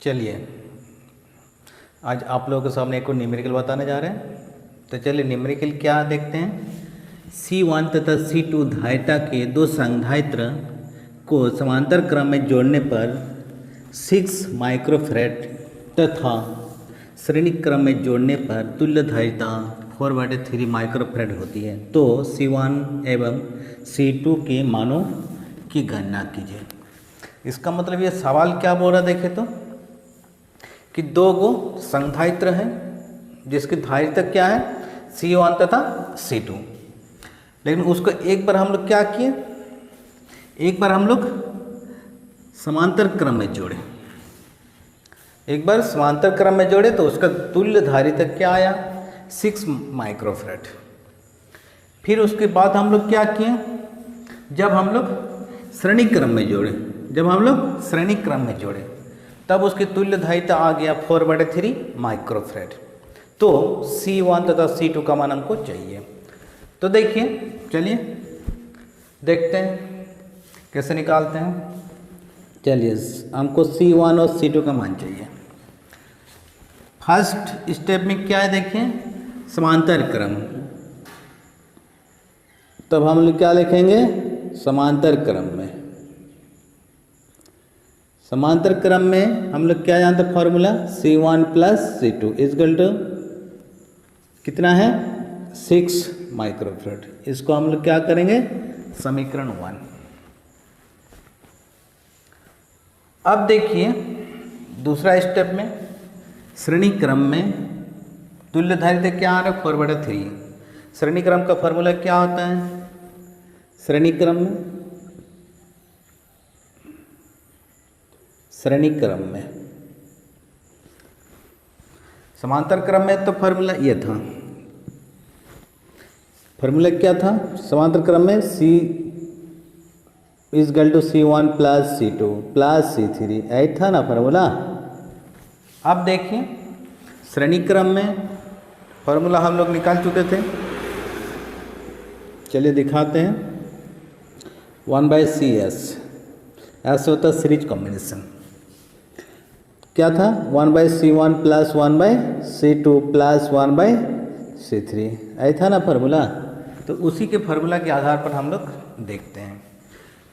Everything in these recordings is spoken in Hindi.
चलिए आज आप लोगों के सामने एक और न्यूमेरिकल बताने जा रहे हैं। तो चलिए न्यूमेरिकल क्या देखते हैं। C1 तथा C2 धारिता के दो संधारित्र को समांतर क्रम में जोड़ने पर 6 माइक्रोफैराड तथा श्रेणी क्रम में जोड़ने पर तुल्य धारिता 4/3 माइक्रोफैराड होती है। तो C1 एवं C2 के मानों की गणना कीजिए। इसका मतलब ये सवाल क्या बोल रहा है, देखे तो कि दो गो संधारित्र हैं जिसकी धारिता क्या है C1 तथा C2, लेकिन उसको एक बार हम लोग क्या किए, एक बार हम लोग समांतर क्रम में जोड़े। एक बार समांतर क्रम में जोड़े तो उसका तुल्य धारिता क्या आया 6 माइक्रोफैराड। फिर उसके बाद हम लोग क्या किए, जब हम लोग श्रेणी क्रम में जोड़े, जब हम लोग श्रेणी क्रम में जोड़े तब उसकी तुल्य धारिता आ गया 4/3 माइक्रोफैराड। तो C1 तथा C2 का मान हमको चाहिए। तो देखिए, चलिए देखते हैं कैसे निकालते हैं। चलिए हमको C1 और C2 का मान चाहिए। फर्स्ट स्टेप में क्या है, देखिए समांतर क्रम। तब हम लोग क्या लिखेंगे, समांतर क्रम में। समांतर क्रम में हम लोग क्या जानते हैं, formula C1 plus C2 equal to कितना है 6 माइक्रोफैराड। इसको हम लोग क्या करेंगे, समीकरण 1। अब देखिए दूसरा स्टेप में श्रेणी क्रम में तुल्य धारिता क्या आ रहा है 4/3। श्रेणी क्रम का फॉर्मूला क्या होता है, श्रेणी क्रम में समांतर क्रम में तो फॉर्मूला ये था, फॉर्मूला क्या था समांतर क्रम में C equal to C1 plus C2 plus C3, ऐसा था ना फॉर्मूला। अब देखिए श्रेणी क्रम में फॉर्मूला हम लोग निकाल चुके थे, चलिए दिखाते हैं। 1/CS ऐसा होता सीरीज कॉम्बिनेशन। क्या था 1/C1 plus 1/C2 plus 1/C3, ऐसा था ना फॉर्मूला। तो उसी के फॉर्मूला के आधार पर हम लोग देखते हैं।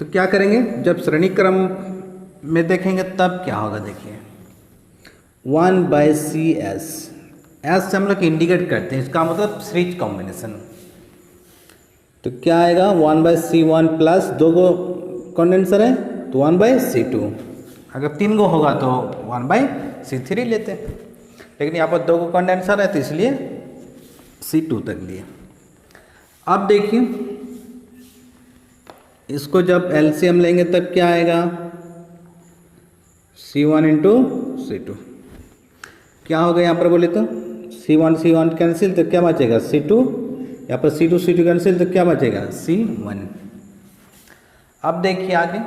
तो क्या करेंगे, जब श्रेणी क्रम में देखेंगे तब क्या होगा, देखिए 1/CS एस से हम लोग इंडिकेट करते हैं, इसका मतलब सीरीज कॉम्बिनेशन। तो क्या आएगा 1/C1 प्लस दो गो कंडेंसर है तो 1/C2, अगर 3 गो होगा तो 1/C3 लेते हैं, लेकिन यहाँ पर 2 गो कंडेंसर है तो इसलिए C2 तक लिए। अब देखिए इसको जब LCM लेंगे तब क्या आएगा C1 इंटू C2। क्या होगा यहाँ पर बोले तो C1 कैंसिल तो क्या बचेगा C2, यहाँ पर C2 कैंसिल तो क्या बचेगा C1। अब देखिए आगे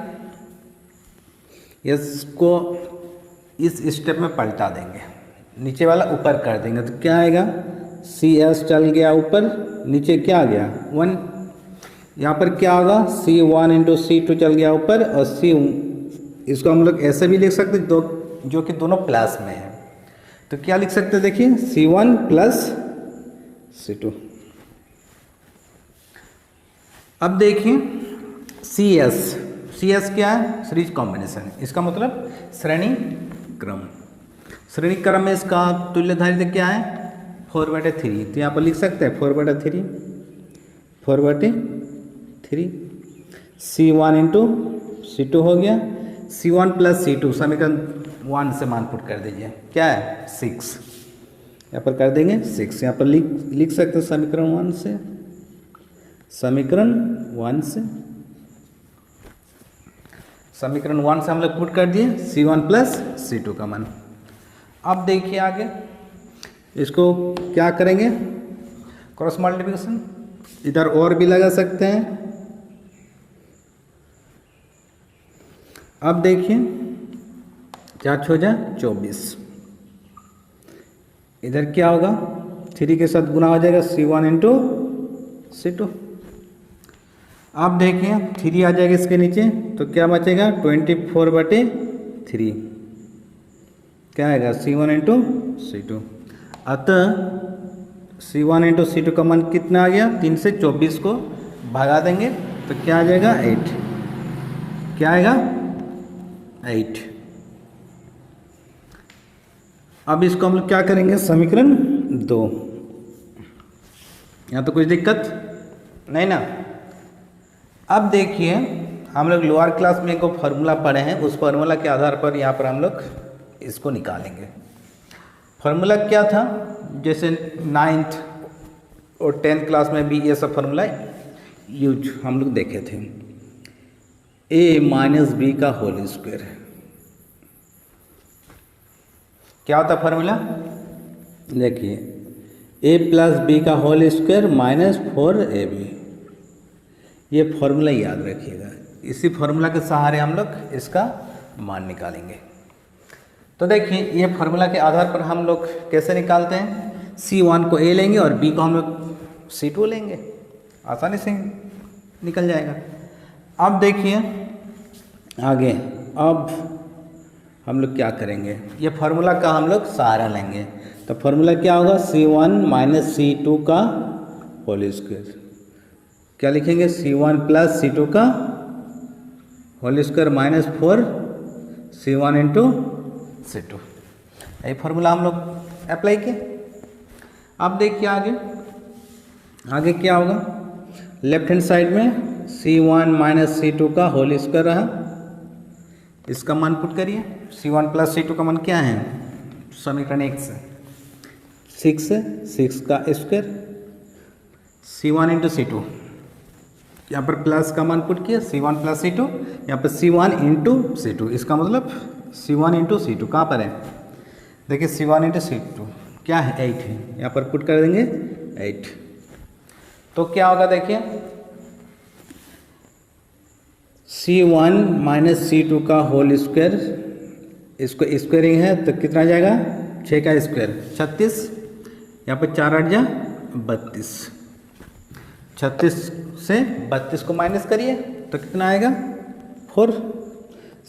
इसको इस स्टेप में पलटा देंगे, नीचे वाला ऊपर कर देंगे तो क्या आएगा CS चल गया ऊपर, नीचे क्या आ गया 1। यहाँ पर क्या होगा C1 इंटू C2 चल गया ऊपर और इसको हम लोग ऐसे भी लिख सकते दो, जो कि दोनों प्लस में है। तो क्या लिख सकते हैं, देखिए C1 प्लस C2। अब देखिए CS क्या है, सीरीज कॉम्बिनेशन। इसका मतलब श्रेणी क्रम। श्रेणी क्रम में इसका तुल्य धारिता क्या है 4/3। तो यहाँ पर लिख सकते हैं 4/3 C1 इंटू C2 हो गया। C1 प्लस C2 समीकरण 1 से मान पुट कर दीजिए, क्या है 6, यहाँ पर कर देंगे 6। यहाँ पर लिख सकते हैं समीकरण 1 से, समीकरण 1 से हम लोग पुट कर दिए C1 प्लस C2 का मान। अब देखिए आगे इसको क्या करेंगे, क्रॉस मल्टीप्लिकेशन, इधर और भी लगा सकते हैं। अब देखिए 4 × 6 = 24, इधर क्या होगा 3 के साथ गुना हो जाएगा C1 इंटू C2। अब देखिए 3 आ जाएगा इसके नीचे तो क्या बचेगा 24/3। क्या आएगा C1 इंटू C2। अतः C1 इंटू C2 का मान कितना आ गया, 3 से 24 को भगा देंगे तो क्या आ जाएगा 8। क्या आएगा 8। अब इसको हम लोग क्या करेंगे, समीकरण 2। यहाँ तो कुछ दिक्कत नहीं ना। अब देखिए हम लोग लोअर क्लास में एक फार्मूला पढ़े हैं, उस फार्मूला के आधार पर यहाँ पर हम लोग इसको निकालेंगे। फार्मूला क्या था, जैसे 9th और 10th क्लास में भी ये सब फार्मूला यूज हम लोग देखे थे। a माइनस बी का होल स्क्वायर क्या होता फार्मूला, देखिए a प्लस बी का होल स्क्वायर माइनस 4ab। ये फार्मूला याद रखिएगा, इसी फार्मूला के सहारे हम लोग इसका मान निकालेंगे। तो देखिए ये फार्मूला के आधार पर हम लोग कैसे निकालते हैं, C1 को a लेंगे और b को हम लोग C2 लेंगे, आसानी से निकल जाएगा। अब देखिए आगे, अब हम लोग क्या करेंगे, ये फार्मूला का हम लोग सहारा लेंगे। तो फार्मूला क्या होगा, C1 माइनस C2 का होल स्क्वायर। क्या लिखेंगे, C1 प्लस C2 का whole square minus 4 C1 into C2। ये फार्मूला हम लोग अप्लाई किए। अब देखिए आगे क्या होगा, लेफ्ट हैंड साइड में C1 माइनस C2 का होल स्क्वायर रहा, इसका मान पुट करिए। C1 प्लस C2 का मान क्या है, समीकरण 1 से 6 का स्क्वायर C1 इंटू C2, यहाँ पर प्लस का मान पुट किया C1 प्लस C2, यहाँ पर C1 इंटू C2, इसका मतलब C1 इंटू C2 कहाँ पर है, देखिए C1 इंटू C2 क्या है 8 है, यहाँ पर पुट कर देंगे 8। तो क्या होगा देखिए, C1 माइनस C2 का होल स्क्वायर, इसको स्क्वायरिंग है तो कितना जाएगा 6 का स्क्वायर 36, यहाँ पर 4 8 जा 32, 36 से 32 को माइनस करिए तो कितना आएगा 4।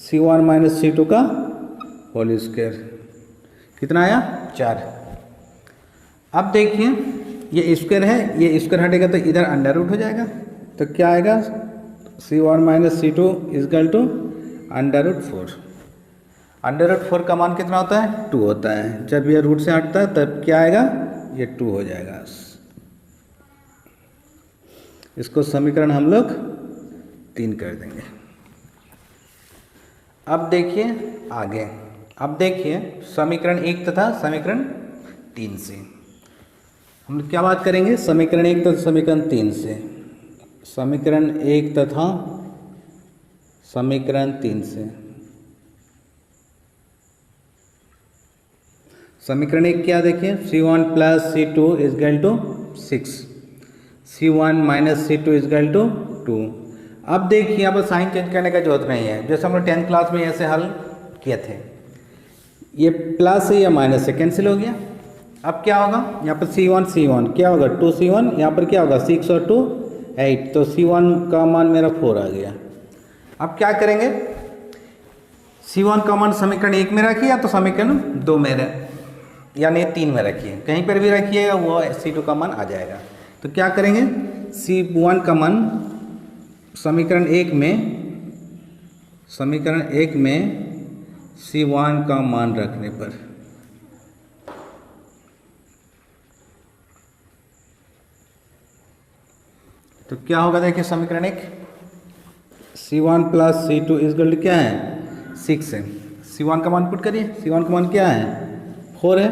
C1 माइनस C2 का होल स्क्वायर कितना आया 4। अब देखिए ये स्क्वायर है, ये स्क्वायर हटेगा तो इधर अंडर रूट हो जाएगा, तो क्या आएगा C1 minus C2 equal to under root 4। Under root 4 का मान कितना होता है 2 होता है, जब ये रूट से हटता है तब क्या आएगा ये 2 हो जाएगा। इसको समीकरण हम लोग 3 कर देंगे। अब देखिए आगे, अब देखिए समीकरण 1 तथा समीकरण 3 से हम लोग क्या बात करेंगे, समीकरण 1 तथा समीकरण 3 से। समीकरण 1 तथा समीकरण 3 से। समीकरण 1 क्या देखिए, C1 plus C2 equal to 6, C1 minus C2 equal to 2। अब देखिए यहाँ पर साइन चेंज करने का जरूरत नहीं है, जैसे हम लोग 10th क्लास में ऐसे हल किए थे, ये प्लस है या माइनस से कैंसिल हो गया। अब क्या होगा, यहाँ पर C1 क्या होगा 2C1, यहाँ पर क्या होगा 6 और 2 8, तो C1 का मान मेरा 4 आ गया। अब क्या करेंगे, C1 का मान समीकरण 1 में रखिए या तो समीकरण 2 में यानी 3 में रखिए, कहीं पर भी रखिएगा वो C2 का मान आ जाएगा। तो क्या करेंगे, C1 का मान समीकरण 1 में C1 का मान रखने पर तो क्या होगा, देखिए समीकरण 1 C1 plus C2 equal to क्या है 6 है। C1 का मान पुट करिए, C1 का मान क्या है 4 है,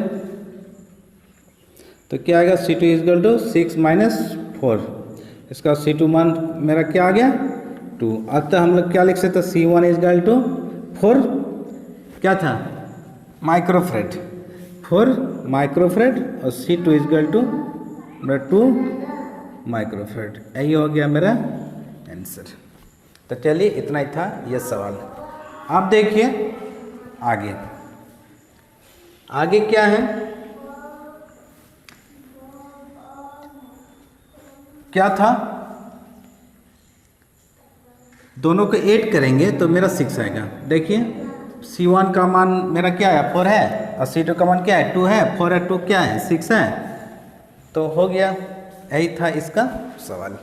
तो क्या आएगा C2 इजकल टू 6 माइनस 4, इसका C2 मान मेरा क्या आ गया 2। अतः हम लोग क्या लिख सकते हैं, C1 इजकल टू 4 क्या था माइक्रोफेरेड, 4 माइक्रोफेरेड और C2 इजकल टू 2 माइक्रोफेरेड। यही हो गया मेरा आंसर। तो चलिए इतना ही था ये सवाल। अब देखिए आगे क्या है, क्या था, दोनों को ऐड करेंगे तो मेरा 6 आएगा। देखिए C1 का मान मेरा क्या है 4 है, और C2 का मान क्या है 2 है, 4 और 2 क्या है 6 है। तो हो गया, यही था इसका सवाल।